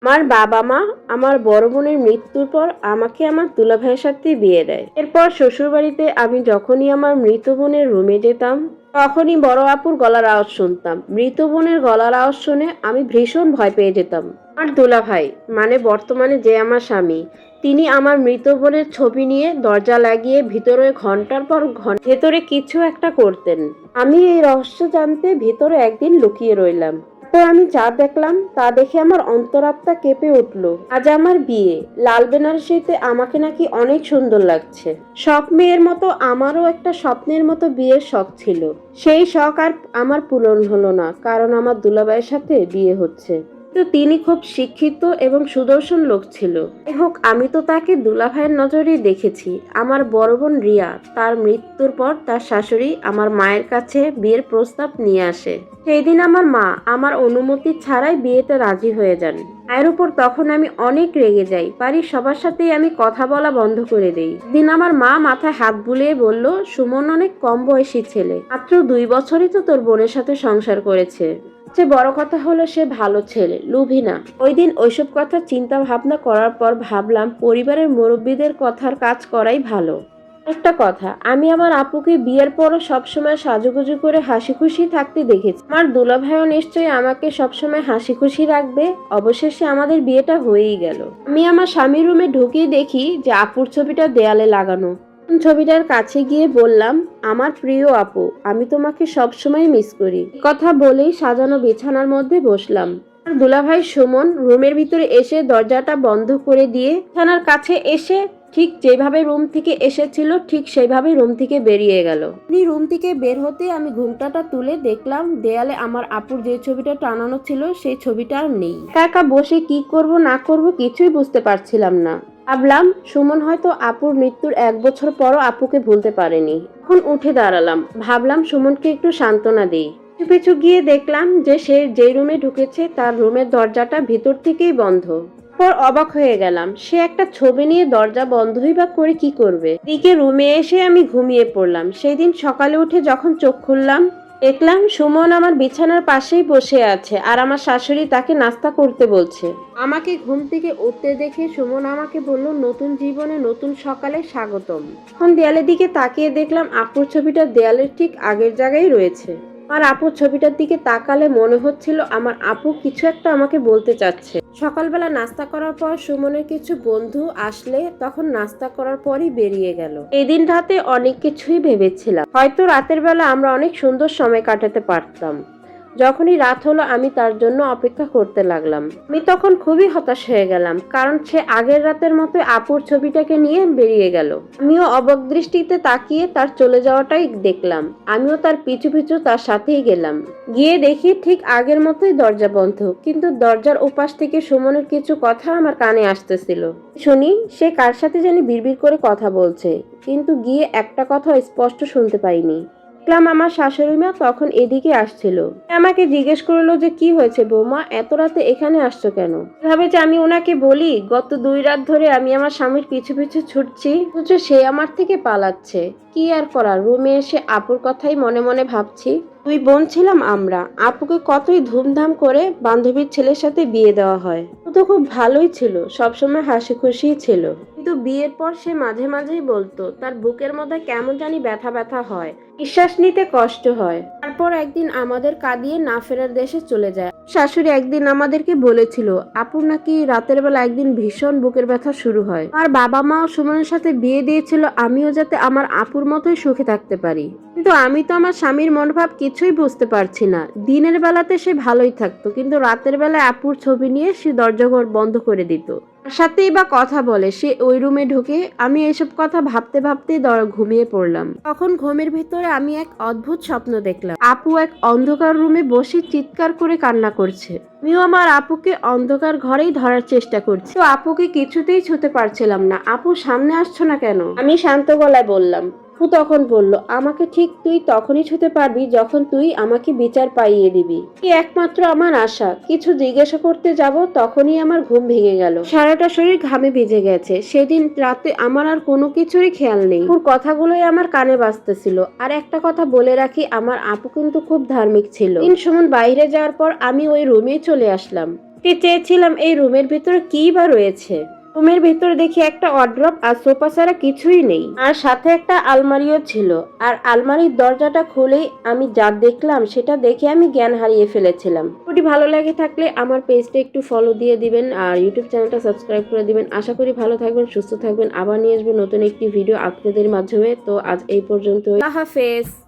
আমার বাবা মা আমার বড় বোনের মৃত্যুর পর আমাকে আমার দুলাভাইয়ের সাথে বিয়ে দেয়। এরপর শ্বশুরবাড়িতে আমি যখনই আমার মৃত বোনের রুমে যেতাম তখনই বড় আপুর গলার আওয়াজ শুনতাম। মৃত বোনের গলার আওয়াজ শুনে আমি ভীষণ ভয় পেয়ে যেতাম। আমার দুলাভাই মানে বর্তমানে যে আমার স্বামী, তিনি আমার মৃত বোনের ছবি নিয়ে দরজা লাগিয়ে ভিতরে ঘন্টার পর ঘন্টা ভেতরে কিছু একটা করতেন। আমি এই রহস্য জানতে ভেতরে একদিন লুকিয়ে রইলাম। তো আমি যা দেখলাম তা দেখে আমার অন্তরাত্মা কেঁপে উঠলো। আজ আমার বিয়ে, লাল বেনারসিতে আমাকে নাকি অনেক সুন্দর লাগছে। সব মেয়ের মতো আমারও একটা স্বপ্নের মতো বিয়ের শখ ছিল। সেই শখ আর আমার পূরণ হলো না, কারণ আমার দুলাভাইয়ের সাথে বিয়ে হচ্ছে। তো তিনি খুব শিক্ষিত এবং সুদর্শন লোক ছিল। যাই হোক, আমি তো তাকে দুলাভাইয়ের নজরেই দেখেছি। আমার বড় বোন রিয়া তার মৃত্যুর পর তার শাশুড়ি আমার মায়ের কাছে বিয়ের প্রস্তাব নিয়ে আসে। সেই দিন আমার মা আমার অনুমতি ছাড়াই বিয়েতে রাজি হয়ে যান। মায়ের উপর তখন আমি অনেক রেগে যাই। বাড়ির সবার সাথেই আমি কথা বলা বন্ধ করে দেই। দিন আমার মা মাথায় হাত বুলিয়ে বলল, সুমন অনেক কম বয়সী ছেলে, মাত্র 2 বছরই তো তোর বোনের সাথে সংসার করেছে। সবচেয়ে বড় কথা হলো সে ভালো ছেলে, লোভী না। ওই দিন ওইসব কথা চিন্তা ভাবনা করার পর ভাবলাম পরিবারের মুরব্বীদের কথার কাজ করাই ভালো। একটা কথা, আমি আমার আপুকে বিয়ের পরও সবসময় সাজুগুজু করে হাসি খুশি থাকতে দেখেছি। আমার দুলাভাইও নিশ্চয়ই আমাকে সবসময় হাসি খুশি রাখবে। অবশেষে আমাদের বিয়েটা হয়েই গেল। আমি আমার স্বামীর রুমে ঢুকিয়ে দেখি যে আপুর ছবিটা দেয়ালে লাগানো। ছবিটার কাছে গিয়ে বললাম, আমার প্রিয় আপু, আমি তোমাকে সবসময় মিস করি। কথা বলেই সাজানো বিছানার মধ্যে বসলাম। আর দুলাভাই সুমন রুমের ভিতরে এসে দরজাটা বন্ধ করে দিয়ে বিছানার কাছে এসে ঠিক যেভাবে রুম থেকে এসেছিল ঠিক সেইভাবে রুম থেকে বেরিয়ে গেল। উনি রুম থেকে বের হতে আমি ঘুমটাটা তুলে দেখলাম দেয়ালে আমার আপুর যে ছবিটা টানানো ছিল সেই ছবিটা আর নেই। একা একা বসে কি করব না করব কিছুই বুঝতে পারছিলাম না। ভাবলাম সুমন হয়তো আপুর মৃত্যুর 1 বছর পরও আপুকে ভুলতে পারেনি। এখন উঠে দাঁড়ালাম, ভাবলাম সুমনকে একটু সান্ত্বনা দিই। পিছু পিছু গিয়ে দেখলাম যে সে যে রুমে ঢুকেছে তার রুমের দরজাটা ভিতর থেকেই বন্ধ। পর অবাক হয়ে গেলাম, সে একটা ছবি নিয়ে দরজা বন্ধই বা করে কি করবে। এদিকে রুমে এসে আমি ঘুমিয়ে পড়লাম। সেই দিন সকালে উঠে যখন চোখ খুললাম দেখলাম সুমন আমার বিছানার পাশেই বসে আছে আর আমার শাশুড়ি তাকে নাস্তা করতে বলছে। আমাকে ঘুম থেকে উঠতে দেখে সুমন আমাকে বলল, নতুন জীবনে নতুন সকালে স্বাগতম। এখন দেয়ালের দিকে তাকিয়ে দেখলাম আপুর ছবিটা দেয়ালের ঠিক আগের জায়গায় রয়েছে। আমার আপুর ছবিটার দিকে তাকালে মনে হচ্ছিল আমার আপু কিছু একটা আমাকে বলতে চাচ্ছে। সকালবেলা নাস্তা করার পর সুমনের কিছু বন্ধু আসলে তখন নাস্তা করার পরই বেরিয়ে গেল। এই দিন রাতে অনেক কিছুই ভেবেছিলাম, হয়তো রাতের বেলা আমরা অনেক সুন্দর সময় কাটাতে পারতাম। যখনই রাত হলো আমি তার জন্য অপেক্ষা করতে লাগলাম। আমি তখন খুবই হতাশ হয়ে গেলাম, কারণ সে আগের রাতের মতো আপুর ছবিটাকে নিয়ে বেরিয়ে গেল। আমিও অবাক দৃষ্টিতে তাকিয়ে তার চলে যাওয়াটাই দেখলাম। আমিও তার পিছু পিছু তার সাথেই গেলাম। গিয়ে দেখি ঠিক আগের মতোই দরজা বন্ধ, কিন্তু দরজার ওপাশ থেকে সুমনের কিছু কথা আমার কানে আসতেছিল। শুনি সে কার সাথে জানি বিড়বিড় করে কথা বলছে, কিন্তু গিয়ে একটা কথা স্পষ্ট শুনতে পাইনি। দেখলাম আমার শাশুড়ি মা তখন এদিকে আসছিল। আমাকে জিজ্ঞেস করলো যে কি হয়েছে বৌমা, এত রাতে এখানে আসছো কেন। ভাবে যে আমি ওনাকে বলি গত 2 রাত ধরে আমি আমার স্বামীর পিছু পিছু ছুটছি, অথচ সে আমার থেকে পালাচ্ছে। কি আর করার, রুমে এসে আপুর কথাই মনে মনে ভাবছি। 2 বোন ছিলাম আমরা, আপুকে কতই ধুমধাম করে বান্ধবীর ছেলের সাথে বিয়ে দেওয়া হয়। ও তো খুব ভালোই ছিল, সবসময় হাসি খুশিই ছিল। কিন্তু বিয়ের পর সে মাঝে মাঝেই বলতো তার বুকের মধ্যে কেমন জানি ব্যথা ব্যথা হয়, নিঃশ্বাস নিতে কষ্ট হয়। তারপর একদিন আমাদের কাঁদিয়ে না ফেরার দেশে চলে যায়। শাশুড়ি একদিন আমাদেরকে বলেছিল আপুর নাকি রাতের বেলা একদিন ভীষণ বুকের ব্যথা শুরু হয়। আর বাবা মাও সুমনের সাথে বিয়ে দিয়েছিল আমিও যাতে আমার আপুর মতোই সুখে থাকতে পারি। কিন্তু আমি তো আমার স্বামীর মনোভাব কিছুই বুঝতে পারছি না। দিনের বেলাতে সে ভালোই থাকতো, কিন্তু রাতের বেলায় আপুর ছবি নিয়ে সে দরজা বন্ধ করে দিত। তার সাথেই বা কথা বলে সে ওই রুমে ঢুকে। আমি এসব কথা ভাবতে ভাবতেই ঘুমিয়ে পড়লাম। তখন ঘুমের ভিতরে আমি এক অদ্ভুত স্বপ্ন দেখলাম। আপু এক অন্ধকার রুমে বসে চিৎকার করে কান্না করছে। আমিও আমার আপুকে অন্ধকার ঘরেই ধরার চেষ্টা করছি, তো আপুকে কিছুতেই ছুঁতে পারছিলাম না। আপু সামনে আসছো না কেন, আমি শান্ত গলায় বললাম। আপু তখন বলল, আমাকে ঠিক তুই তখনই ছুঁতে পারবি যখন তুই আমাকে বিচার পাইয়ে দিবি। কি একমাত্র আমার আশা। কিছু জিজ্ঞাসা করতে যাব তখনই আমার ঘুম ভেঙে গেল। সারাটা শরীর ঘামে ভিজে গেছে। সেদিন রাতে আমার আর কোনো কিছুরই খেয়াল নেই। আপুর কথাগুলোই আমার কানে বাজতেছিল। আর একটা কথা বলে রাখি, আমার আপু কিন্তু খুব ধার্মিক ছিল। সুমন বাইরে যাওয়ার পর আমি ওই রুমেই চলে আসলাম। চেয়েছিলাম এই রুমের ভিতরে কি বা রয়েছে। রুমের ভিতরে দেখি একটা ওয়ার্ড্রপ আর সোফা ছাড়া কিছুই নেই, আর সাথে একটা আলমারিও ছিল। আর আলমারির দরজাটা খুলেই আমি যা দেখলাম সেটা দেখে আমি জ্ঞান হারিয়ে ফেলেছিলাম। ভিডিওটি ভালো লাগে থাকলে আমার পেজটা একটু ফলো দিয়ে দিবেন আর ইউটিউব চ্যানেলটা সাবস্ক্রাইব করে দিবেন। আশা করি ভালো থাকবেন, সুস্থ থাকবেন। আবার নিয়ে আসবো নতুন একটি ভিডিও আপনাদের মাধ্যমে। তো আজ এই পর্যন্ত, আল্লাহ হাফেজ।